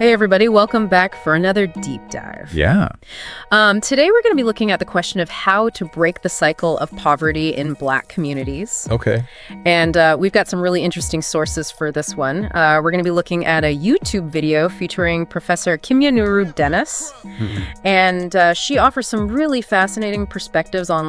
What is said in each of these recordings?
Hey everybody, welcome back for another deep dive. Yeah. Today we're going to be looking at the question of how to break the cycle of poverty in Black communities. Okay. And we've got some really interesting sources for this one. We're going to be looking at a YouTube video featuring Professor Kimyanuru Dennis. And she offers some really fascinating perspectives on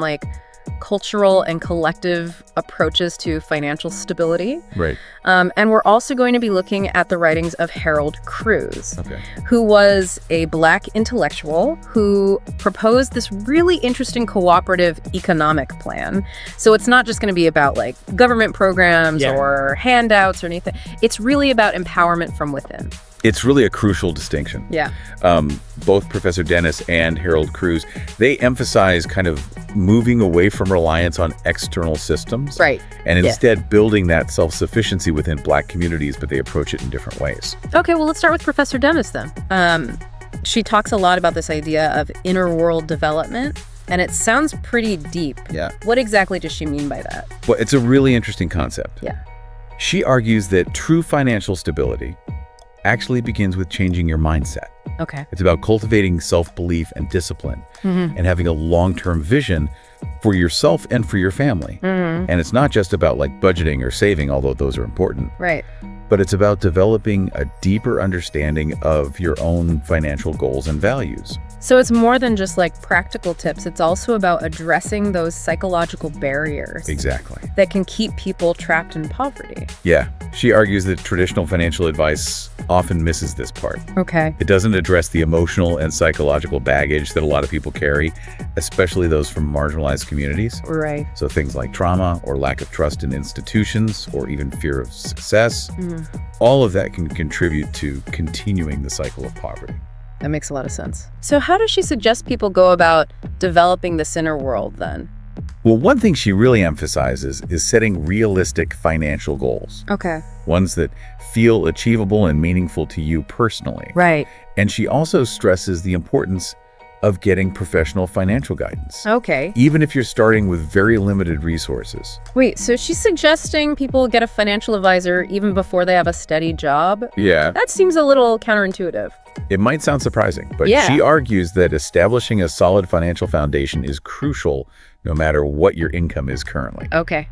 cultural and collective approaches to financial stability. Right. And we're also going to be looking at the writings of Harold Cruse, Okay. who was a Black intellectual who proposed this really interesting cooperative economic plan. So it's not just going to be about government programs or handouts or anything. It's really about empowerment from within. It's really a crucial distinction. Yeah. Both Professor Dennis and Harold Cruse, they emphasize kind of moving away from reliance on external systems. Right. And instead building that self-sufficiency within Black communities, but they approach it in different ways. Okay, well, let's start with Professor Dennis then. She talks a lot about this idea of inner world development, and it sounds pretty deep. Yeah. What exactly does she mean by that? Well, it's a really interesting concept. Yeah. She argues that true financial stability actually begins with changing your mindset. Okay. It's about cultivating self-belief and discipline and having a long-term vision for yourself and for your family. And it's not just about budgeting or saving, although those are important. Right. But it's about developing a deeper understanding of your own financial goals and values. So it's more than just practical tips. It's also about addressing those psychological barriers. Exactly. That can keep people trapped in poverty. Yeah. She argues that traditional financial advice often misses this part. Okay. It doesn't address the emotional and psychological baggage that a lot of people carry, especially those from marginalized communities. Right. So things like trauma or lack of trust in institutions or even fear of success, all of that can contribute to continuing the cycle of poverty. That makes a lot of sense. So how does she suggest people go about developing this inner world then? Well, one thing she really emphasizes is setting realistic financial goals. Okay. Ones that feel achievable and meaningful to you personally. Right. And she also stresses the importance of getting professional financial guidance. Okay. Even if you're starting with very limited resources. Wait, so she's suggesting people get a financial advisor even before they have a steady job? Yeah. That seems a little counterintuitive. It might sound surprising, but Yeah. she argues that establishing a solid financial foundation is crucial no matter what your income is currently. Okay.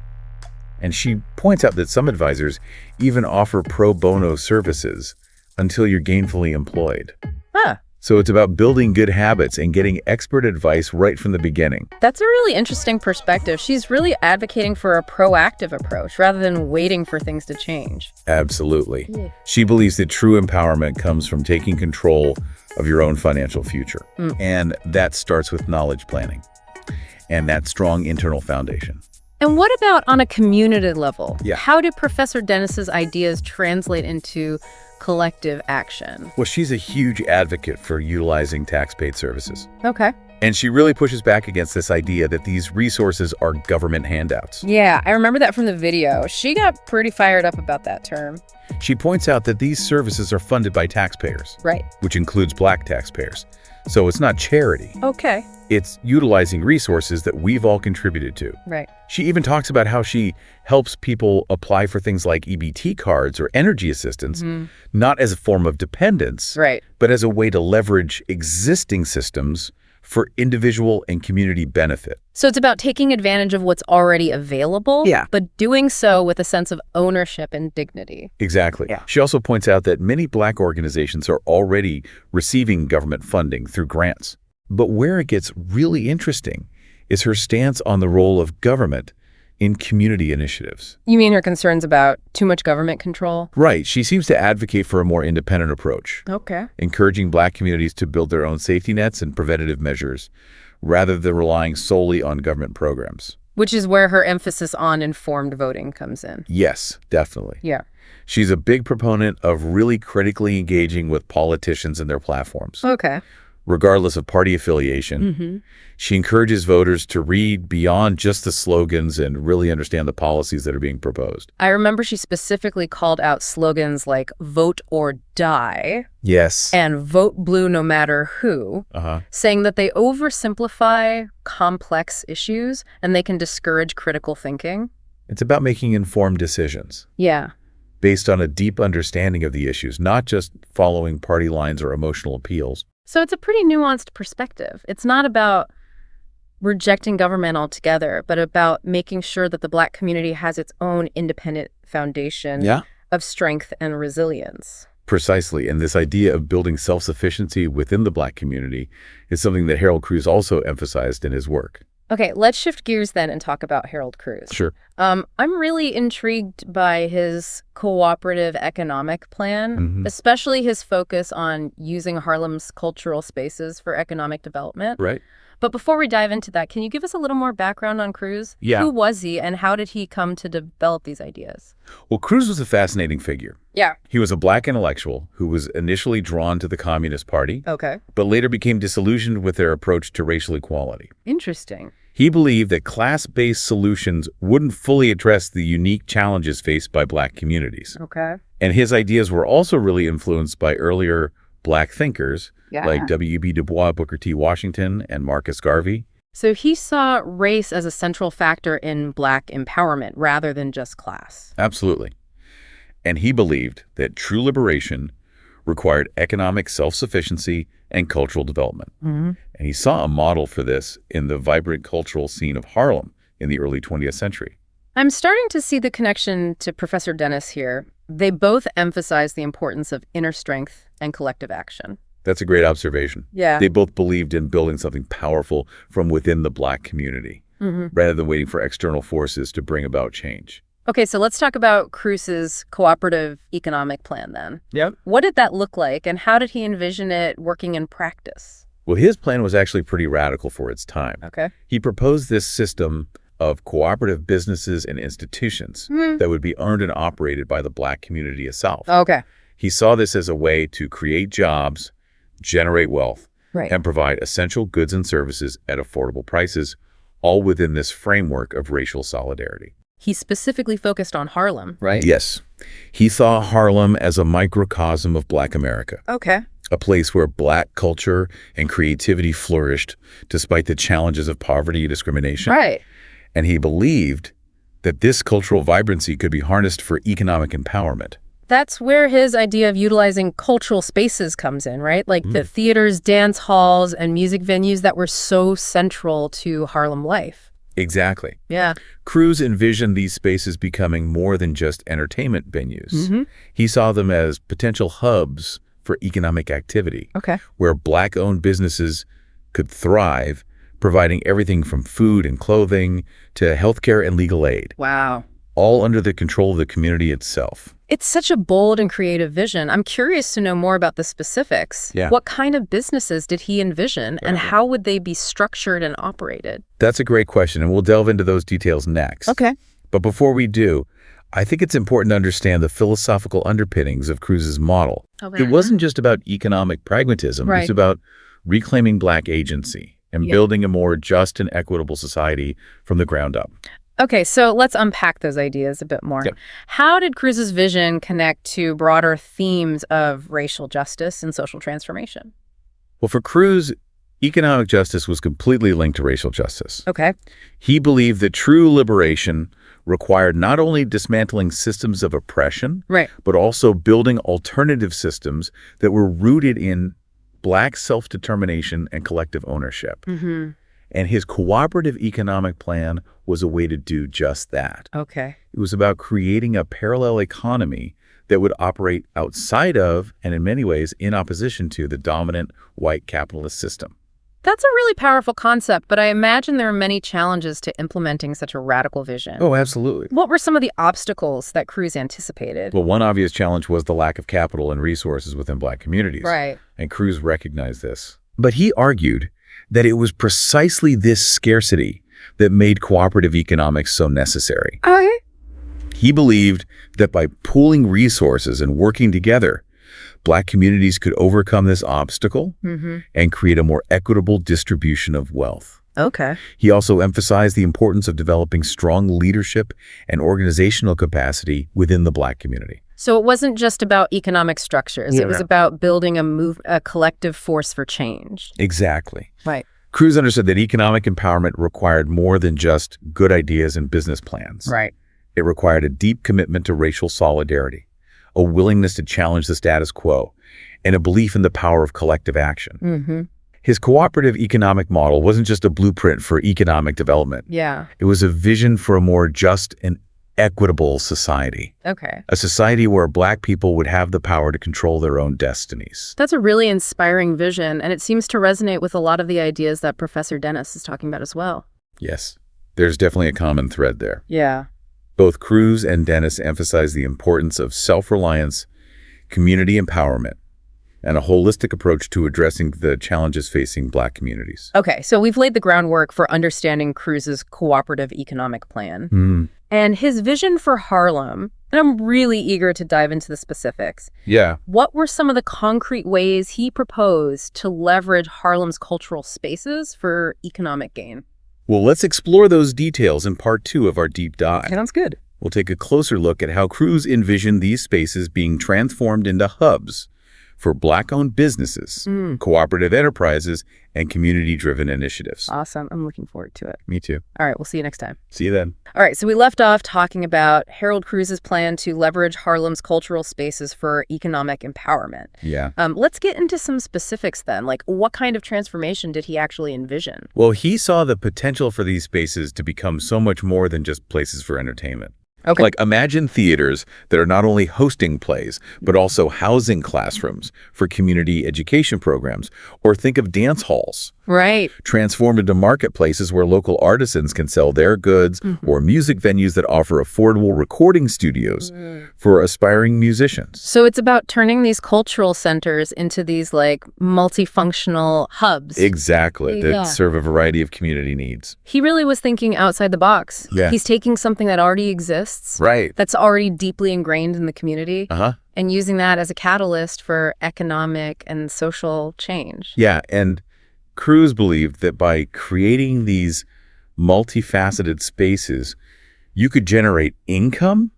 And she points out that some advisors even offer pro bono services until you're gainfully employed. Huh. So it's about building good habits and getting expert advice right from the beginning. That's a really interesting perspective. She's really advocating for a proactive approach rather than waiting for things to change. Absolutely. Yeah. She believes that true empowerment comes from taking control of your own financial future. And that starts with knowledge planning and that strong internal foundation. And what about on a community level? Yeah. How do Professor Dennis's ideas translate into collective action? Well, she's a huge advocate for utilizing tax-paid services. Okay. And she really pushes back against this idea that these resources are government handouts. Yeah, I remember that from the video. She got pretty fired up about that term. She points out that these services are funded by taxpayers, Right. which includes Black taxpayers. So it's not charity. Okay. It's utilizing resources that we've all contributed to. Right. She even talks about how she helps people apply for things like EBT cards or energy assistance, not as a form of dependence, Right. but as a way to leverage existing systems for individual and community benefit. So it's about taking advantage of what's already available, but doing so with a sense of ownership and dignity. Exactly. Yeah. She also points out that many Black organizations are already receiving government funding through grants. But where it gets really interesting is her stance on the role of government in community initiatives. You mean her concerns about too much government control? Right. She seems to advocate for a more independent approach, Okay. encouraging Black communities to build their own safety nets and preventative measures rather than relying solely on government programs. Which is where her emphasis on informed voting comes in. Yes, definitely. Yeah. She's a big proponent of really critically engaging with politicians and their platforms. Okay. Regardless of party affiliation. She encourages voters to read beyond just the slogans and really understand the policies that are being proposed. I remember she specifically called out slogans like vote or die Yes. and vote blue no matter who, saying that they oversimplify complex issues and they can discourage critical thinking. It's about making informed decisions. Yeah. based on a deep understanding of the issues, not just following party lines or emotional appeals. So it's a pretty nuanced perspective. It's not about rejecting government altogether, but about making sure that the Black community has its own independent foundation of strength and resilience. Precisely. And this idea of building self-sufficiency within the Black community is something that Harold Cruse also emphasized in his work. Okay, let's shift gears then and talk about Harold Cruse. Sure. I'm really intrigued by his cooperative economic plan, especially his focus on using Harlem's cultural spaces for economic development. Right. But before we dive into that, can you give us a little more background on Cruse? Yeah. Who was he and how did he come to develop these ideas? Well, Cruse was a fascinating figure. Yeah. He was a Black intellectual who was initially drawn to the Communist Party, Okay. but later became disillusioned with their approach to racial equality. Interesting. He believed that class-based solutions wouldn't fully address the unique challenges faced by Black communities. Okay. And his ideas were also really influenced by earlier Black thinkers like W.E.B. Du Bois, Booker T. Washington, and Marcus Garvey. So he saw race as a central factor in Black empowerment rather than just class. Absolutely. And he believed that true liberation required economic self-sufficiency and cultural development. And he saw a model for this in the vibrant cultural scene of Harlem in the early 20th century. I'm starting to see the connection to Professor Dennis here. They both emphasize the importance of inner strength and collective action. That's a great observation. Yeah. They both believed in building something powerful from within the Black community, rather than waiting for external forces to bring about change. Okay, so let's talk about Cruse's cooperative economic plan then. Yep. What did that look like, and how did he envision it working in practice? Well, his plan was actually pretty radical for its time. Okay. He proposed this system of cooperative businesses and institutions that would be owned and operated by the Black community itself. Okay. He saw this as a way to create jobs, generate wealth, and provide essential goods and services at affordable prices, all within this framework of racial solidarity. He specifically focused on Harlem, right? Yes. He saw Harlem as a microcosm of Black America, Okay. a place where Black culture and creativity flourished despite the challenges of poverty and discrimination. Right. And he believed that this cultural vibrancy could be harnessed for economic empowerment. That's where his idea of utilizing cultural spaces comes in, right? Like the theaters, dance halls, and music venues that were so central to Harlem life. Exactly. Yeah. Cruse envisioned these spaces becoming more than just entertainment venues. He saw them as potential hubs for economic activity, Okay. where Black-owned businesses could thrive, providing everything from food and clothing to healthcare and legal aid, Wow. all under the control of the community itself. It's such a bold and creative vision. I'm curious to know more about the specifics. Yeah. What kind of businesses did he envision, and how would they be structured and operated? That's a great question, and we'll delve into those details next. Okay. But before we do, I think it's important to understand the philosophical underpinnings of Cruse's model. Okay. It wasn't just about economic pragmatism. Right. It's about reclaiming Black agency and building a more just and equitable society from the ground up. Okay, so let's unpack those ideas a bit more. Yep. How did Cruse's vision connect to broader themes of racial justice and social transformation? Well, for Cruse, economic justice was completely linked to racial justice. Okay. He believed that true liberation required not only dismantling systems of oppression, Right. but also building alternative systems that were rooted in Black self-determination and collective ownership. And his cooperative economic plan was a way to do just that. Okay. It was about creating a parallel economy that would operate outside of, and in many ways, in opposition to, the dominant white capitalist system. That's a really powerful concept, but I imagine there are many challenges to implementing such a radical vision. Oh, absolutely. What were some of the obstacles that Cruse anticipated? Well, one obvious challenge was the lack of capital and resources within Black communities. Right. And Cruse recognized this. But he argued that it was precisely this scarcity that made cooperative economics so necessary. Okay. He believed that by pooling resources and working together, Black communities could overcome this obstacle and create a more equitable distribution of wealth. Okay. He also emphasized the importance of developing strong leadership and organizational capacity within the Black community. So it wasn't just about economic structures. It was about building a collective force for change. Exactly. Right. Cruse understood that economic empowerment required more than just good ideas and business plans. Right. It required a deep commitment to racial solidarity, a willingness to challenge the status quo, and a belief in the power of collective action. Mm-hmm. His cooperative economic model wasn't just a blueprint for economic development. Yeah. It was a vision for a more just and equitable society. Okay. A society where Black people would have the power to control their own destinies. That's a really inspiring vision, and it seems to resonate with a lot of the ideas that Professor Dennis is talking about as well. Yes, there's definitely a common thread there. Yeah. Both Cruz and Dennis emphasize the importance of self-reliance, community empowerment, and a holistic approach to addressing the challenges facing Black communities. Okay, so we've laid the groundwork for understanding Cruz's cooperative economic plan. And his vision for Harlem, and I'm really eager to dive into the specifics. Yeah. What were some of the concrete ways he proposed to leverage Harlem's cultural spaces for economic gain? Well, let's explore those details in part 2 of our deep dive. Sounds good. We'll take a closer look at how Cruz envisioned these spaces being transformed into hubs for Black-owned businesses, cooperative enterprises, and community-driven initiatives. Awesome. I'm looking forward to it. Me too. All right, we'll see you next time. See you then. All right, so we left off talking about Harold Cruz's plan to leverage Harlem's cultural spaces for economic empowerment. Yeah. Let's get into some specifics then. Like, what kind of transformation did he actually envision? Well, he saw the potential for these spaces to become so much more than just places for entertainment. Okay. Like, imagine theaters that are not only hosting plays, but also housing classrooms for community education programs. Or think of dance halls. Right. Transformed into marketplaces where local artisans can sell their goods, or music venues that offer affordable recording studios for aspiring musicians. So it's about turning these cultural centers into these, like, multifunctional hubs. Exactly, that serve a variety of community needs. He really was thinking outside the box. Yeah. He's taking something that already exists, Right. that's already deeply ingrained in the community, and using that as a catalyst for economic and social change. Yeah, and Cruz believed that by creating these multifaceted spaces, you could generate income,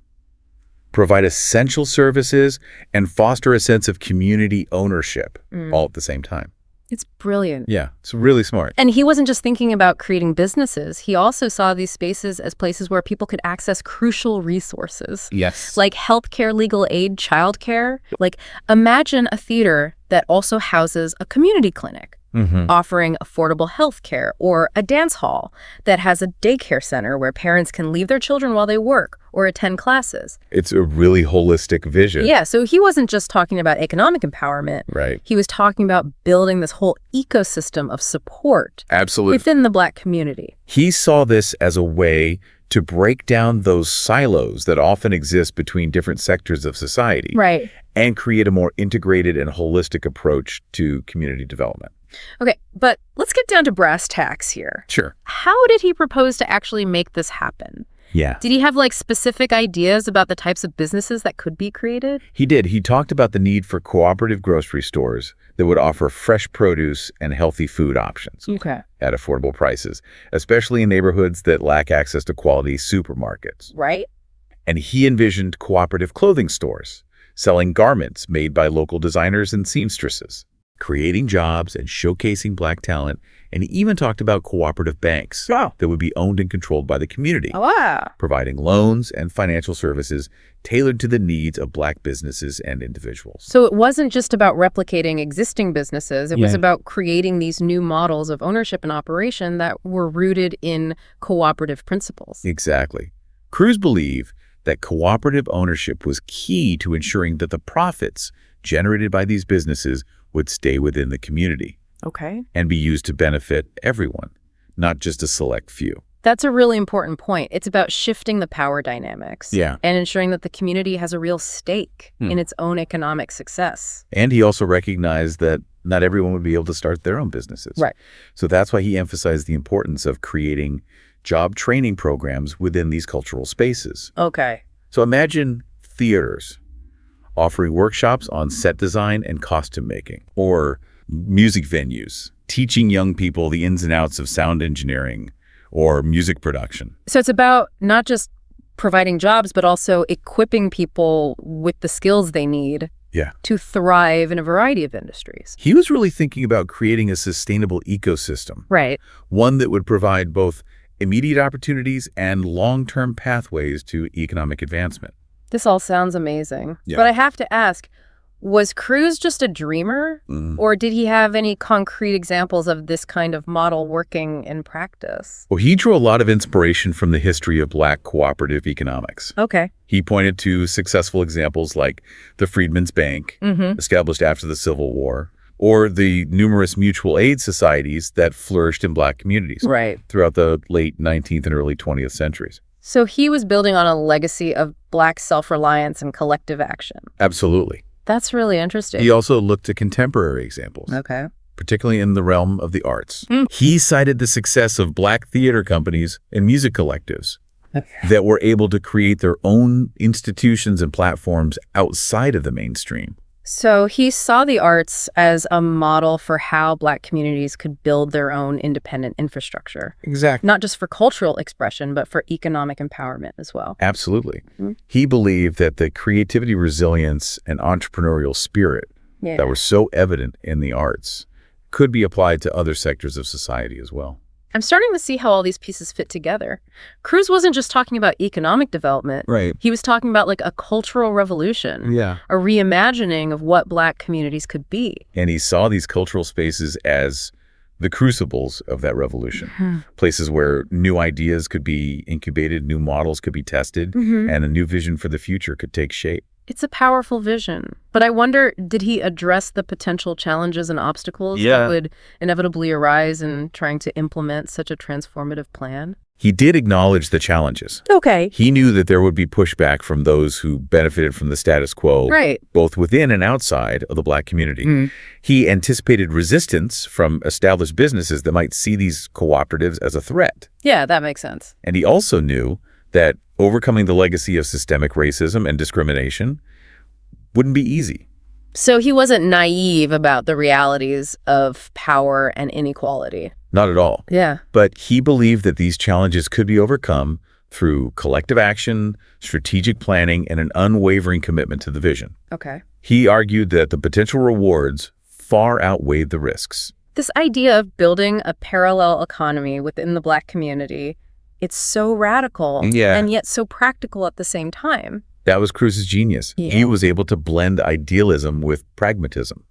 provide essential services, and foster a sense of community ownership all at the same time. It's brilliant. Yeah, it's really smart. And he wasn't just thinking about creating businesses. He also saw these spaces as places where people could access crucial resources. Yes. Like healthcare, legal aid, childcare. Like, imagine a theater that also houses a community clinic, offering affordable health care, or a dance hall that has a daycare center where parents can leave their children while they work or attend classes. It's a really holistic vision. Yeah, so he wasn't just talking about economic empowerment. Right. He was talking about building this whole ecosystem of support Absolutely. within the Black community. He saw this as a way to break down those silos that often exist between different sectors of society. Right. And create a more integrated and holistic approach to community development. Okay, but let's get down to brass tacks here. Sure. How did he propose to actually make this happen? Yeah. Did he have, like, specific ideas about the types of businesses that could be created? He did. He talked about the need for cooperative grocery stores that would offer fresh produce and healthy food options at affordable prices, especially in neighborhoods that lack access to quality supermarkets. Right. And he envisioned cooperative clothing stores, selling garments made by local designers and seamstresses, creating jobs and showcasing Black talent. And he even talked about cooperative banks that would be owned and controlled by the community, providing loans and financial services tailored to the needs of Black businesses and individuals. So it wasn't just about replicating existing businesses. It was about creating these new models of ownership and operation that were rooted in cooperative principles. Exactly. Cruz believed that cooperative ownership was key to ensuring that the profits generated by these businesses would stay within the community. Okay. And be used to benefit everyone, not just a select few. That's a really important point. It's about shifting the power dynamics. Yeah. And ensuring that the community has a real stake in its own economic success. And he also recognized that not everyone would be able to start their own businesses. Right. So that's why he emphasized the importance of creating job training programs within these cultural spaces. Okay. So imagine theaters offering workshops on set design and costume making, or music venues teaching young people the ins and outs of sound engineering or music production. So it's about not just providing jobs, but also equipping people with the skills they need to thrive in a variety of industries. He was really thinking about creating a sustainable ecosystem. Right. One that would provide both immediate opportunities and long-term pathways to economic advancement. This all sounds amazing. Yeah. But I have to ask, was Cruz just a dreamer? Or did he have any concrete examples of this kind of model working in practice? Well, he drew a lot of inspiration from the history of Black cooperative economics. Okay. He pointed to successful examples like the Freedmen's Bank, established after the Civil War, or the numerous mutual aid societies that flourished in Black communities throughout the late 19th and early 20th centuries. So he was building on a legacy of Black self-reliance and collective action. Absolutely. That's really interesting. He also looked to contemporary examples, particularly in the realm of the arts. He cited the success of Black theater companies and music collectives that were able to create their own institutions and platforms outside of the mainstream. So he saw the arts as a model for how Black communities could build their own independent infrastructure. Exactly. Not just for cultural expression, but for economic empowerment as well. Absolutely. He believed that the creativity, resilience, and entrepreneurial spirit that were so evident in the arts could be applied to other sectors of society as well. I'm starting to see how all these pieces fit together. Cruz wasn't just talking about economic development. Right. He was talking about like a cultural revolution. Yeah. A reimagining of what Black communities could be. And he saw these cultural spaces as the crucibles of that revolution. Places where new ideas could be incubated, new models could be tested, and a new vision for the future could take shape. It's a powerful vision. But I wonder, did he address the potential challenges and obstacles that would inevitably arise in trying to implement such a transformative plan? He did acknowledge the challenges. Okay. He knew that there would be pushback from those who benefited from the status quo, both within and outside of the Black community. He anticipated resistance from established businesses that might see these cooperatives as a threat. Yeah, that makes sense. And he also knew that overcoming the legacy of systemic racism and discrimination wouldn't be easy. So he wasn't naive about the realities of power and inequality. Not at all. Yeah. But he believed that these challenges could be overcome through collective action, strategic planning, and an unwavering commitment to the vision. Okay. He argued that the potential rewards far outweighed the risks. This idea of building a parallel economy within the Black community, it's so radical and yet so practical at the same time. That was Cruz's genius. He was able to blend idealism with pragmatism,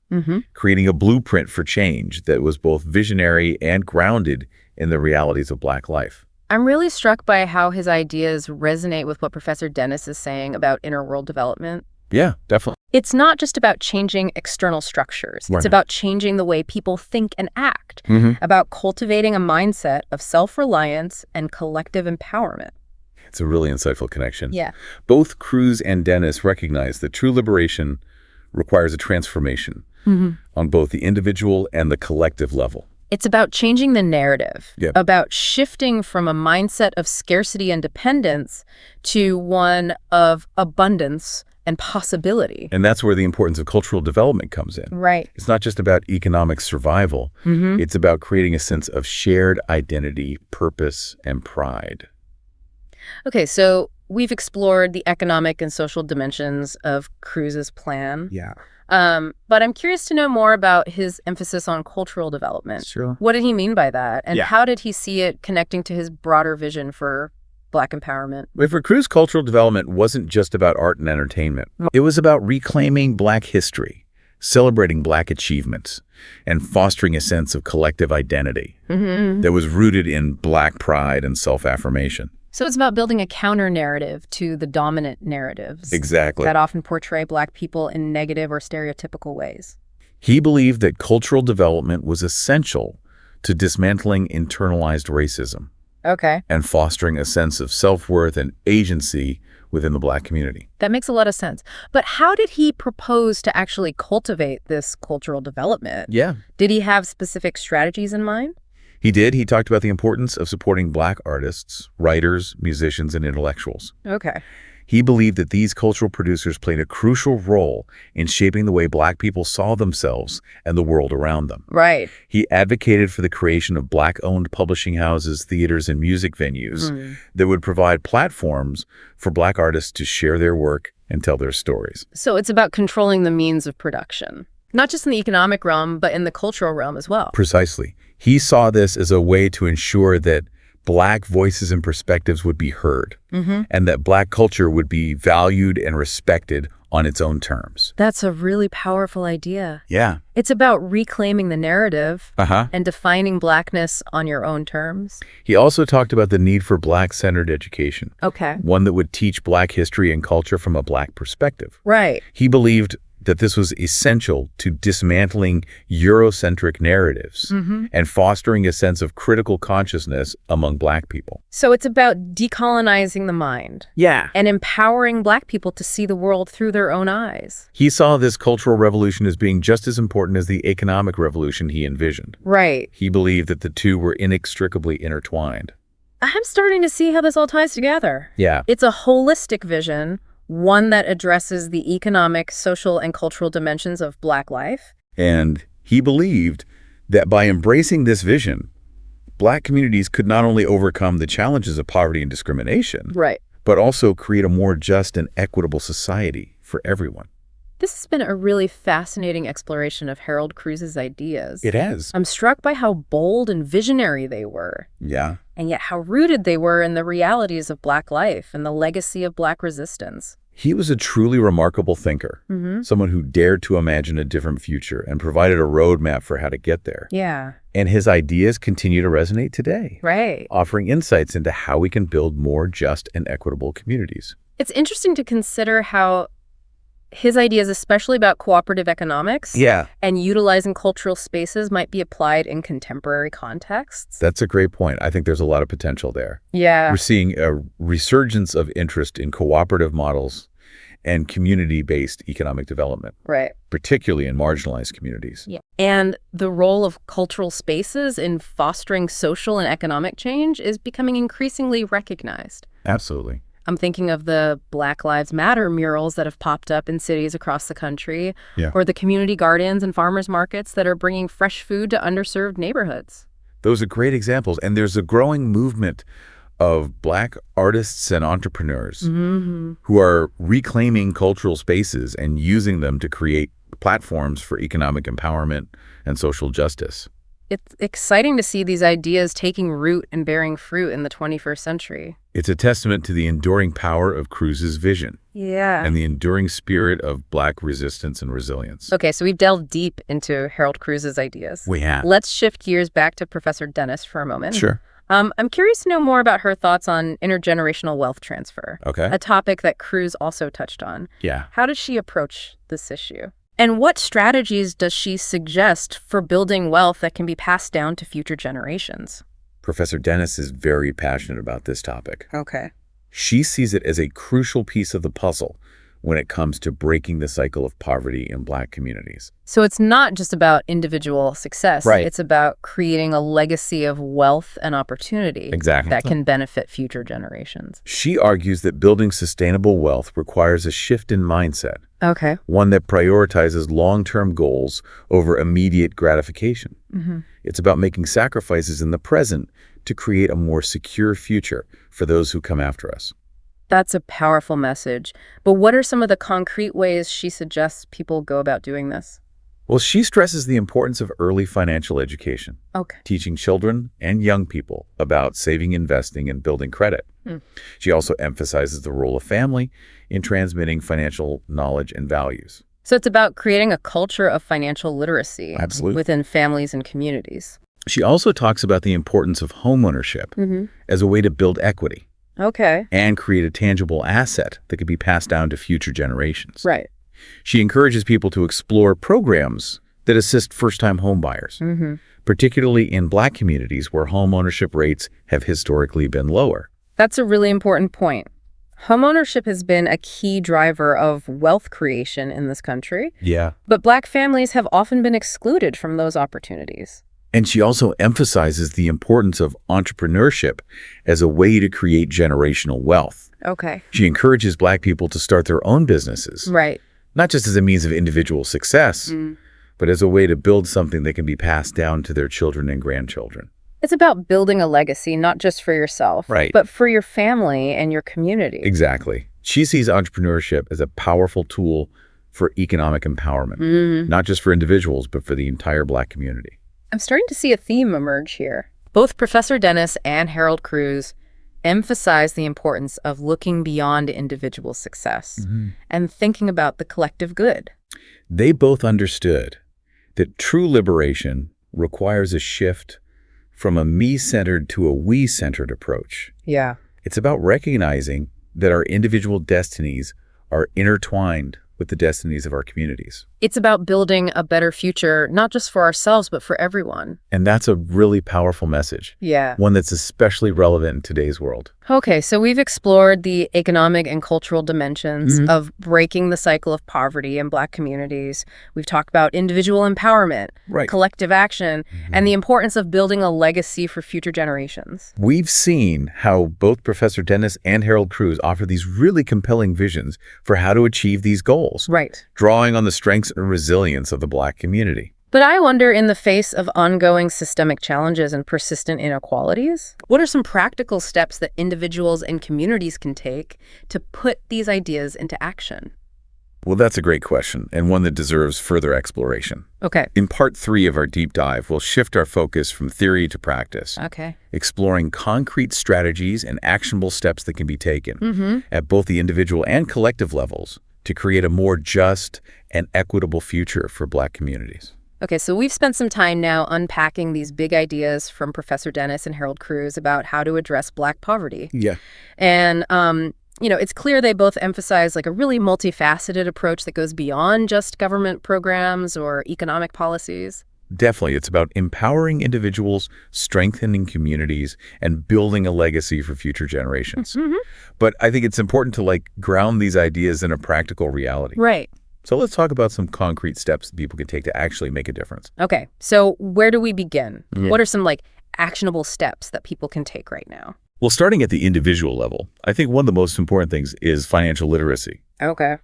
creating a blueprint for change that was both visionary and grounded in the realities of Black life. I'm really struck by how his ideas resonate with what Professor Dennis is saying about inner world development. Yeah, definitely. It's not just about changing external structures. It's about changing the way people think and act, about cultivating a mindset of self-reliance and collective empowerment. It's a really insightful connection. Yeah. Both Cruz and Dennis recognize that true liberation requires a transformation on both the individual and the collective level. It's about changing the narrative, about shifting from a mindset of scarcity and dependence to one of abundance and possibility. And that's where the importance of cultural development comes in. Right. It's not just about economic survival. It's about creating a sense of shared identity, purpose, and pride. Okay, so we've explored the economic and social dimensions of Cruz's plan. Yeah. But I'm curious to know more about his emphasis on cultural development. Sure. What did he mean by that? And how did he see it connecting to his broader vision for Black empowerment? But for Cruz, cultural development wasn't just about art and entertainment. It was about reclaiming Black history, celebrating Black achievements, and fostering a sense of collective identity that was rooted in Black pride and self-affirmation. So it's about building a counter-narrative to the dominant narratives. Exactly. That often portray Black people in negative or stereotypical ways. He believed that cultural development was essential to dismantling internalized racism. Okay. And fostering a sense of self-worth and agency within the Black community. That makes a lot of sense. But how did he propose to actually cultivate this cultural development? Yeah. Did he have specific strategies in mind? He did. He talked about the importance of supporting Black artists, writers, musicians, and intellectuals. Okay. He believed that these cultural producers played a crucial role in shaping the way Black people saw themselves and the world around them. Right. He advocated for the creation of Black-owned publishing houses, theaters, and music venues that would provide platforms for Black artists to share their work and tell their stories. So it's about controlling the means of production, not just in the economic realm, but in the cultural realm as well. Precisely. He saw this as a way to ensure that Black voices and perspectives would be heard, and that Black culture would be valued and respected on its own terms. That's a really powerful idea. Yeah. It's about reclaiming the narrative Uh-huh. and defining Blackness on your own terms. He also talked about the need for Black-centered education, Okay. one that would teach Black history and culture from a Black perspective. Right. He believed that this was essential to dismantling Eurocentric narratives and fostering a sense of critical consciousness among Black people. So it's about decolonizing the mind. Yeah. And empowering Black people to see the world through their own eyes. He saw this cultural revolution as being just as important as the economic revolution he envisioned. Right. He believed that the two were inextricably intertwined. I'm starting to see how this all ties together. Yeah. It's a holistic vision, one that addresses the economic, social, and cultural dimensions of Black life. And he believed that by embracing this vision, Black communities could not only overcome the challenges of poverty and discrimination, Right. but also create a more just and equitable society for everyone. This has been a really fascinating exploration of Harold Cruz's ideas. It has. I'm struck by how bold and visionary they were, Yeah. and yet how rooted they were in the realities of Black life and the legacy of Black resistance. He was a truly remarkable thinker, someone who dared to imagine a different future and provided a roadmap for how to get there. Yeah. And his ideas continue to resonate today, Right. offering insights into how we can build more just and equitable communities. It's interesting to consider how his ideas, especially about cooperative economics and utilizing cultural spaces, might be applied in contemporary contexts. That's a great point. I think there's a lot of potential there. Yeah. We're seeing a resurgence of interest in cooperative models and community-based economic development, Right. particularly in marginalized communities. Yeah. And the role of cultural spaces in fostering social and economic change is becoming increasingly recognized. Absolutely. I'm thinking of the Black Lives Matter murals that have popped up in cities across the country, or the community gardens and farmers markets that are bringing fresh food to underserved neighborhoods. Those are great examples. And there's a growing movement of Black artists and entrepreneurs who are reclaiming cultural spaces and using them to create platforms for economic empowerment and social justice. It's exciting to see these ideas taking root and bearing fruit in the 21st century. It's a testament to the enduring power of Cruz's vision and the enduring spirit of Black resistance and resilience. Okay, so we've delved deep into Harold Cruz's ideas. We have. Let's shift gears back to Professor Dennis for a moment. Sure. I'm curious to know more about her thoughts on intergenerational wealth transfer, Okay. a topic that Cruz also touched on. Yeah. How does she approach this issue? And what strategies does she suggest for building wealth that can be passed down to future generations? Professor Dennis is very passionate about this topic. Okay. She sees it as a crucial piece of the puzzle when it comes to breaking the cycle of poverty in Black communities. So it's not just about individual success. Right. It's about creating a legacy of wealth and opportunity Exactly. that can benefit future generations. She argues that building sustainable wealth requires a shift in mindset, Okay. one that prioritizes long-term goals over immediate gratification. It's about making sacrifices in the present to create a more secure future for those who come after us. That's a powerful message. But what are some of the concrete ways she suggests people go about doing this? Well, she stresses the importance of early financial education, Okay. teaching children and young people about saving, investing, and building credit. She also emphasizes the role of family in transmitting financial knowledge and values. So it's about creating a culture of financial literacy Absolutely. within families and communities. She also talks about the importance of homeownership as a way to build equity Okay. and create a tangible asset that could be passed down to future generations. Right. She encourages people to explore programs that assist first-time homebuyers, particularly in Black communities where homeownership rates have historically been lower. That's a really important point. Homeownership has been a key driver of wealth creation in this country, Yeah. but Black families have often been excluded from those opportunities. And she also emphasizes the importance of entrepreneurship as a way to create generational wealth. Okay. She encourages Black people to start their own businesses, Right. not just as a means of individual success, but as a way to build something that can be passed down to their children and grandchildren. It's about building a legacy, not just for yourself, Right. but for your family and your community. Exactly. She sees entrepreneurship as a powerful tool for economic empowerment, not just for individuals, but for the entire Black community. I'm starting to see a theme emerge here. Both Professor Dennis and Harold Cruse emphasize the importance of looking beyond individual success and thinking about the collective good. They both understood that true liberation requires a shift from a me-centered to a we-centered approach. Yeah. It's about recognizing that our individual destinies are intertwined with the destinies of our communities. It's about building a better future, not just for ourselves, but for everyone. And that's a really powerful message. Yeah. One that's especially relevant in today's world. Okay, so we've explored the economic and cultural dimensions of breaking the cycle of poverty in Black communities. We've talked about individual empowerment, collective action, and the importance of building a legacy for future generations. We've seen how both Professor Dennis and Harold Cruse offer these really compelling visions for how to achieve these goals. Right. Drawing on the strengths and resilience of the Black community. But I wonder, in the face of ongoing systemic challenges and persistent inequalities, what are some practical steps that individuals and communities can take to put these ideas into action? Well, that's a great question, and one that deserves further exploration. Okay. In part 3 of our deep dive, we'll shift our focus from theory to practice. Okay. Exploring concrete strategies and actionable steps that can be taken at both the individual and collective levels to create a more just and equitable future for Black communities. Okay, so we've spent some time now unpacking these big ideas from Professor Dennis and Harold Cruse about how to address Black poverty. Yeah. And, it's clear they both emphasize like a really multifaceted approach that goes beyond just government programs or economic policies. Definitely. It's about empowering individuals, strengthening communities, and building a legacy for future generations. But I think it's important to ground these ideas in a practical reality. Right. So let's talk about some concrete steps that people can take to actually make a difference. Okay, so where do we begin? What are some actionable steps that people can take right now? Well, starting at the individual level, I think one of the most important things is financial literacy. Okay.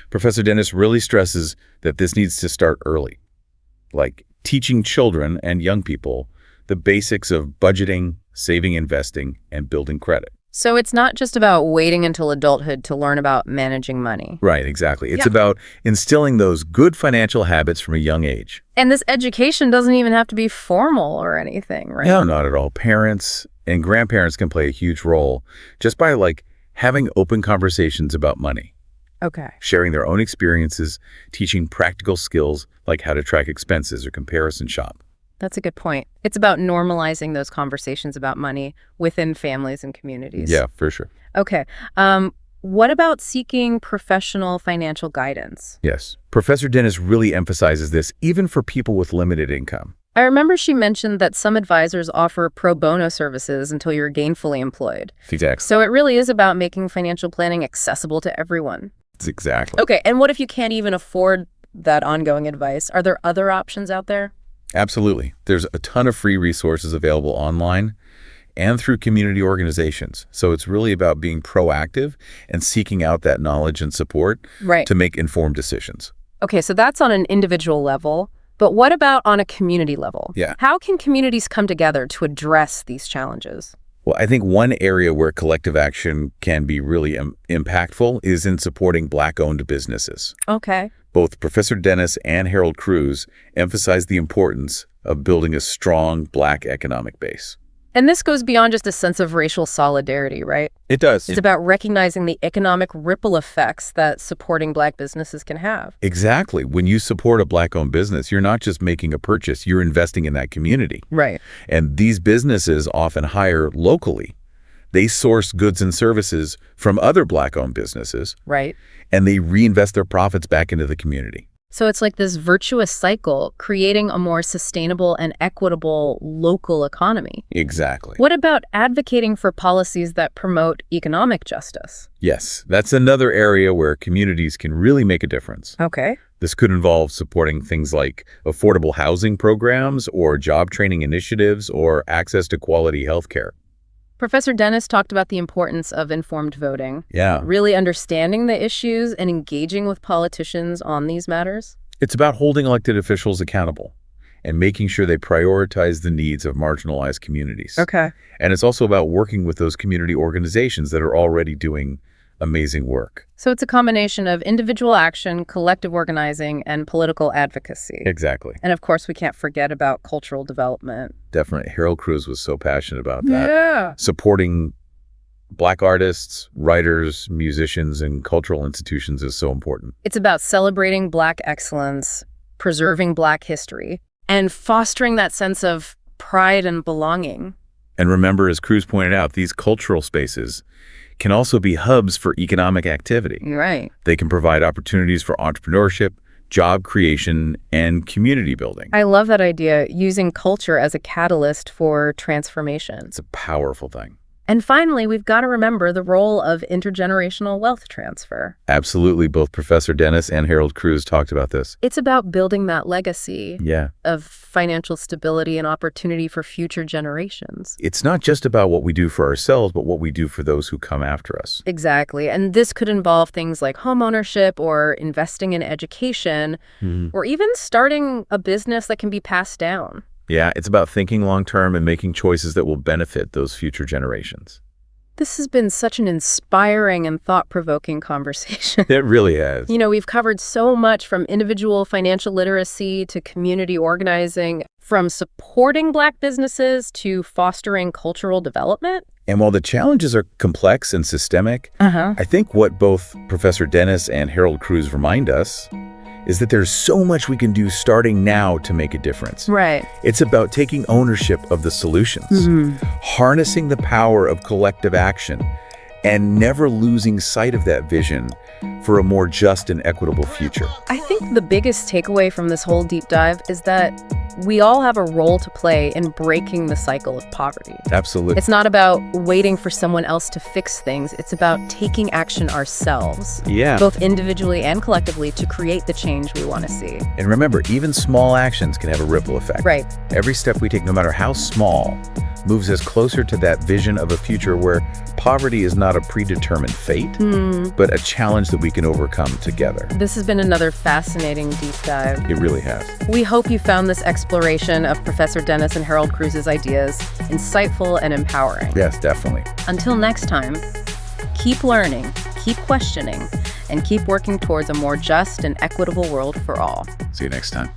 Professor Dennis really stresses that this needs to start early, like teaching children and young people the basics of budgeting, saving, investing, and building credit. So it's not just about waiting until adulthood to learn about managing money. Right, exactly. It's about instilling those good financial habits from a young age. And this education doesn't even have to be formal or anything, right? No, not at all. Parents and grandparents can play a huge role just by having open conversations about money. Okay. Sharing their own experiences, teaching practical skills like how to track expenses or comparison shop. That's a good point. It's about normalizing those conversations about money within families and communities. Yeah, for sure. Okay. What about seeking professional financial guidance? Yes. Professor Dennis really emphasizes this even for people with limited income. I remember she mentioned that some advisors offer pro bono services until you're gainfully employed. Exactly. So it really is about making financial planning accessible to everyone. Exactly. Okay, and what if you can't even afford that ongoing advice? Are there other options out there? Absolutely. There's a ton of free resources available online and through community organizations. So it's really about being proactive and seeking out that knowledge and support to make informed decisions. Okay, so that's on an individual level. But what about on a community level? Yeah. How can communities come together to address these challenges? Well, I think one area where collective action can be really impactful is in supporting Black-owned businesses. Okay. Both Professor Dennis and Harold Cruse emphasize the importance of building a strong Black economic base. And this goes beyond just a sense of racial solidarity, right? It does. It's about recognizing the economic ripple effects that supporting Black businesses can have. Exactly. When you support a Black-owned business, you're not just making a purchase, you're investing in that community. Right. And these businesses often hire locally. They source goods and services from other Black-owned businesses. Right. And they reinvest their profits back into the community. So it's like this virtuous cycle, creating a more sustainable and equitable local economy. Exactly. What about advocating for policies that promote economic justice? Yes, that's another area where communities can really make a difference. Okay. This could involve supporting things like affordable housing programs or job training initiatives or access to quality health care. Professor Dennis talked about the importance of informed voting. Yeah. Really understanding the issues and engaging with politicians on these matters. It's about holding elected officials accountable and making sure they prioritize the needs of marginalized communities. Okay. And it's also about working with those community organizations that are already doing amazing work. So it's a combination of individual action, collective organizing, and political advocacy. Exactly. And of course, we can't forget about cultural development. Definitely. Harold Cruz was so passionate about that. Yeah. Supporting Black artists, writers, musicians, and cultural institutions is so important. It's about celebrating Black excellence, preserving Black history, and fostering that sense of pride and belonging. And remember, as Cruz pointed out, these cultural spaces can also be hubs for economic activity. You're right. They can provide opportunities for entrepreneurship, job creation, and community building. I love that idea, using culture as a catalyst for transformation. It's a powerful thing. And finally, we've got to remember the role of intergenerational wealth transfer. Absolutely. Both Professor Dennis and Harold Cruz talked about this. It's about building that legacy of financial stability and opportunity for future generations. It's not just about what we do for ourselves, but what we do for those who come after us. Exactly. And this could involve things like home ownership or investing in education, or even starting a business that can be passed down. Yeah, it's about thinking long-term and making choices that will benefit those future generations. This has been such an inspiring and thought-provoking conversation. It really has. You know, we've covered so much, from individual financial literacy to community organizing, from supporting Black businesses to fostering cultural development. And while the challenges are complex and systemic, I think what both Professor Dennis and Harold Cruz remind us is that there's so much we can do starting now to make a difference. Right. It's about taking ownership of the solutions, harnessing the power of collective action, and never losing sight of that vision for a more just and equitable future. I think the biggest takeaway from this whole deep dive is that we all have a role to play in breaking the cycle of poverty. Absolutely. It's not about waiting for someone else to fix things. It's about taking action ourselves, both individually and collectively, to create the change we want to see. And remember, even small actions can have a ripple effect. Right. Every step we take, no matter how small, moves us closer to that vision of a future where poverty is not a predetermined fate, but a challenge that we can overcome together. This has been another fascinating deep dive. It really has. We hope you found this exploration of Professor Dennis and Harold Cruz's ideas insightful and empowering. Yes, definitely. Until next time, keep learning, keep questioning, and keep working towards a more just and equitable world for all. See you next time.